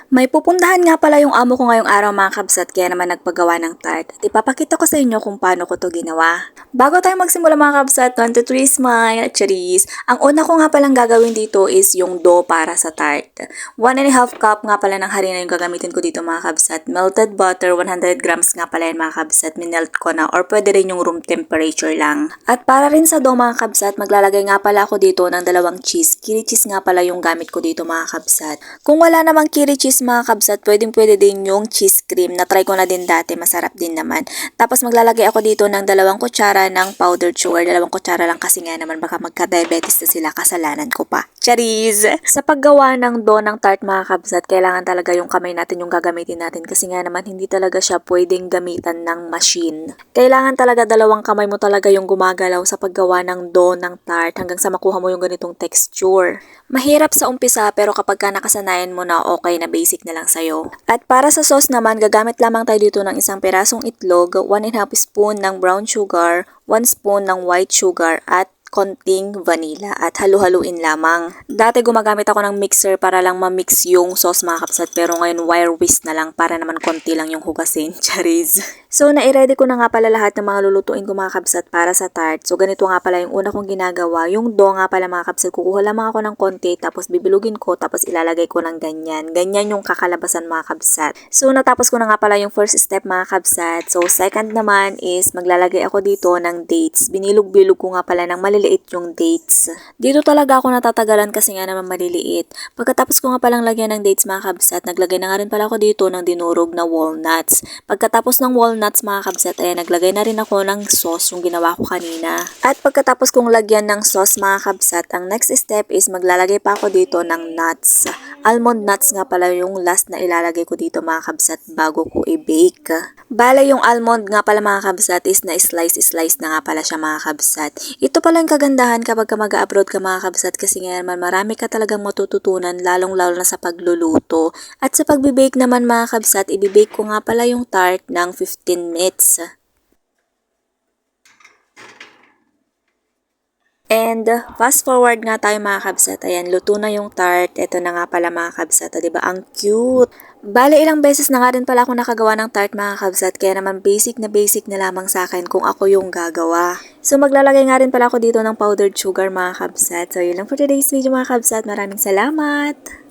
May pupuntahan nga pala yung amo ko ngayong araw mga kabsat kaya naman nagpagawa ng tart. At ipapakita ko sa inyo kung paano ko to ginawa. Bago tayo magsimula mga kabsat, 1, 2, 3, smile, charis. Ang una ko nga palang gagawin dito is yung dough para sa tart. 1½ cup nga pala ng harina yung gagamitin ko dito mga kabsat. Melted butter, 100 grams nga pala yan mga kabsat. Minelt ko na or pwede rin yung room temperature lang. At para rin sa dough mga kabsat, maglalagay nga pala ako dito ng 2 cheese. Kiri cheese nga pala yung gamit ko dito mga kabsat. Kung wala namang kiri cheese mga kabsat, pwede din yung cheese cream. Na-try ko na din dati, masarap din naman. Tapos maglalagay ako dito ng 2 kutsara ng powdered sugar. 2 kutsara lang kasi nga naman baka magka-diabetes na sila, kasalanan ko pa. Charis! Sa paggawa ng dough ng tart mga kabsat, kailangan talaga yung kamay natin yung gagamitin natin kasi nga naman hindi talaga siya pwedeng gamitan ng machine. Kailangan talaga 2 kamay mo talaga yung gumagalaw sa paggawa ng dough ng tart hanggang sa makuha mo yung ganitong texture. Mahirap sa umpisa pero kapag ka nakasanayan mo na okay na basic na lang sa'yo. At para sa sauce naman, gagamit lamang tayo dito ng 1 pirasong itlog, 1½ spoon ng brown sugar, 1 spoon ng white sugar at konting vanilla at halu-haluin lamang. Dati gumagamit ako ng mixer para lang ma-mix yung sauce mga kapsat pero ngayon wire whisk na lang para naman konti lang yung hugasin. Charis! So nai-ready ko na nga pala lahat ng mga lulutuin ko mga kapsat para sa tart. So ganito nga pala yung una kong ginagawa. Yung dough nga pala mga kapsat, kukuha lamang ako ng konti tapos bibilugin ko tapos ilalagay ko ng ganyan. Ganyan yung kakalabasan mga kapsat. So natapos ko na nga pala yung first step mga kapsat. So second naman is maglalagay ako dito ng dates. Binilog-bilog ko nga pala ng maliliit yung dates. Dito talaga ako natatagalan kasi nga naman maliliit. Pagkatapos ko nga palang lagyan ng dates mga kabsat, naglagay na nga rin pala ako dito ng dinurog na walnuts. Pagkatapos ng walnuts mga kabsat, ayan, naglagay na rin ako ng sauce yung ginawa ko kanina. At pagkatapos kong lagyan ng sauce mga kabsat, ang next step is maglalagay pa ako dito ng nuts. Almond nuts nga pala yung last na ilalagay ko dito mga kabsat bago ko i-bake. Bale yung almond nga pala mga kabsat is na slice na nga pala siya mga kabsat. Ito pala yung kagandahan kapag ka mag-abroad ka mga kabsat kasi nga naman marami ka talagang matututunan lalong-lalo na sa pagluluto. At sa pagbe-bake naman mga kabsat, i-bake ko nga pala yung tart ng 15 minutes. And fast forward nga tayo mga kabsat. Ayan, luto na yung tart. Ito na nga pala mga kabsat. O, diba? Ang cute. Bale, ilang beses na nga rin pala ako nakagawa ng tart mga kabsat. Kaya naman basic na lamang sa akin kung ako yung gagawa. So maglalagay nga rin pala ako dito ng powdered sugar mga kabsat. So yun lang for today's video mga kabsat. Maraming salamat!